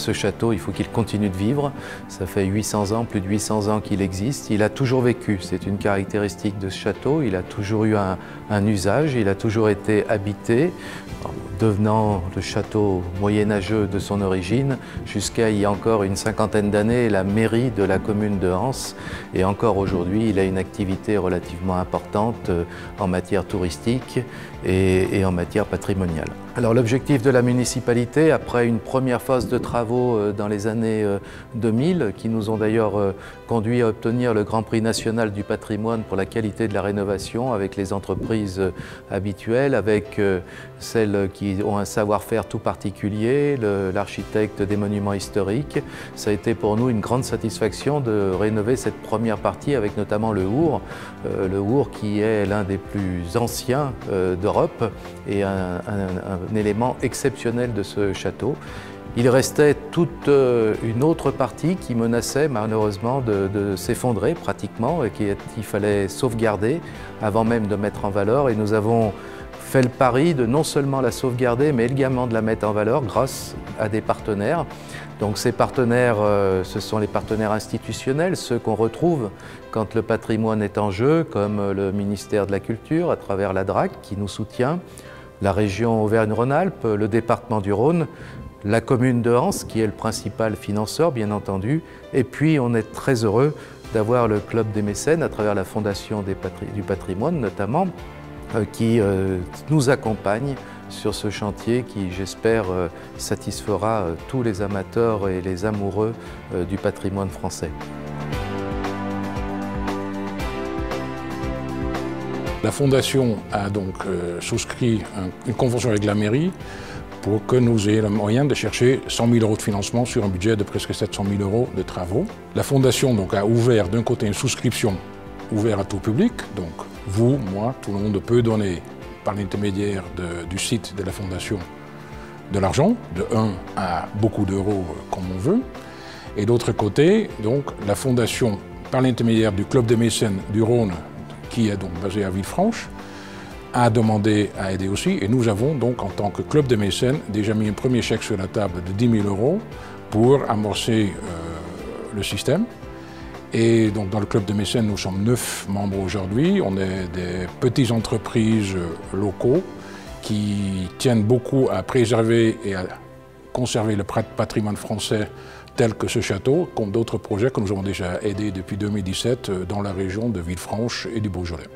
ce château, il faut qu'il continue de vivre. Ça fait 800 ans, plus de 800 ans qu'il existe. Il a toujours vécu, c'est une caractéristique de ce château. Il a toujours eu un usage, il a toujours été habité, devenant le château moyenâgeux de son origine, jusqu'à il y a encore une cinquantaine d'années, la mairie de la commune de Anse. Et encore aujourd'hui, il a une activité relativement importante en matière touristique et en matière patrimoniale. Alors l'objectif de la municipalité, après une première phase de travaux dans les années 2000, qui nous ont d'ailleurs conduit à obtenir le Grand Prix national du patrimoine pour la qualité de la rénovation avec les entreprises habituelles, avec celles qui ont un savoir-faire tout particulier, l'architecte des monuments historiques. Ça a été pour nous une grande satisfaction de rénover cette première partie avec notamment le Our qui est l'un des plus anciens d'Europe et un élément exceptionnel de ce château. Il restait toute une autre partie qui menaçait malheureusement de s'effondrer pratiquement et qu'il fallait sauvegarder avant même de mettre en valeur. Et nous avons fait le pari de non seulement la sauvegarder, mais également de la mettre en valeur grâce à des partenaires. Donc ces partenaires, ce sont les partenaires institutionnels, ceux qu'on retrouve quand le patrimoine est en jeu, comme le ministère de la Culture à travers la DRAC qui nous soutient, la région Auvergne-Rhône-Alpes, le département du Rhône, la commune de Anse qui est le principal financeur bien entendu, et puis on est très heureux d'avoir le club des mécènes à travers la Fondation du patrimoine notamment, qui nous accompagne sur ce chantier qui, j'espère, satisfera tous les amateurs et les amoureux du patrimoine français. La Fondation a donc souscrit une convention avec la mairie pour que nous ayons le moyen de chercher 100 000 € de financement sur un budget de presque 700 000 € de travaux. La Fondation donc, a ouvert d'un côté une souscription ouverte à tout public, donc vous, moi, tout le monde peut donner par l'intermédiaire du site de la Fondation de l'argent, de 1 à beaucoup d'euros comme on veut. Et d'autre côté, donc, la Fondation, par l'intermédiaire du Club des mécènes du Rhône, qui est donc basé à Villefranche, a demandé à aider aussi. Et nous avons donc, en tant que club de mécènes, déjà mis un premier chèque sur la table de 10 000 € pour amorcer le système. Et donc, dans le club de mécènes, nous sommes 9 membres aujourd'hui. On est des petites entreprises locaux qui tiennent beaucoup à préserver et à conserver le patrimoine français tel que ce château, comme d'autres projets que nous avons déjà aidés depuis 2017 dans la région de Villefranche et du Beaujolais.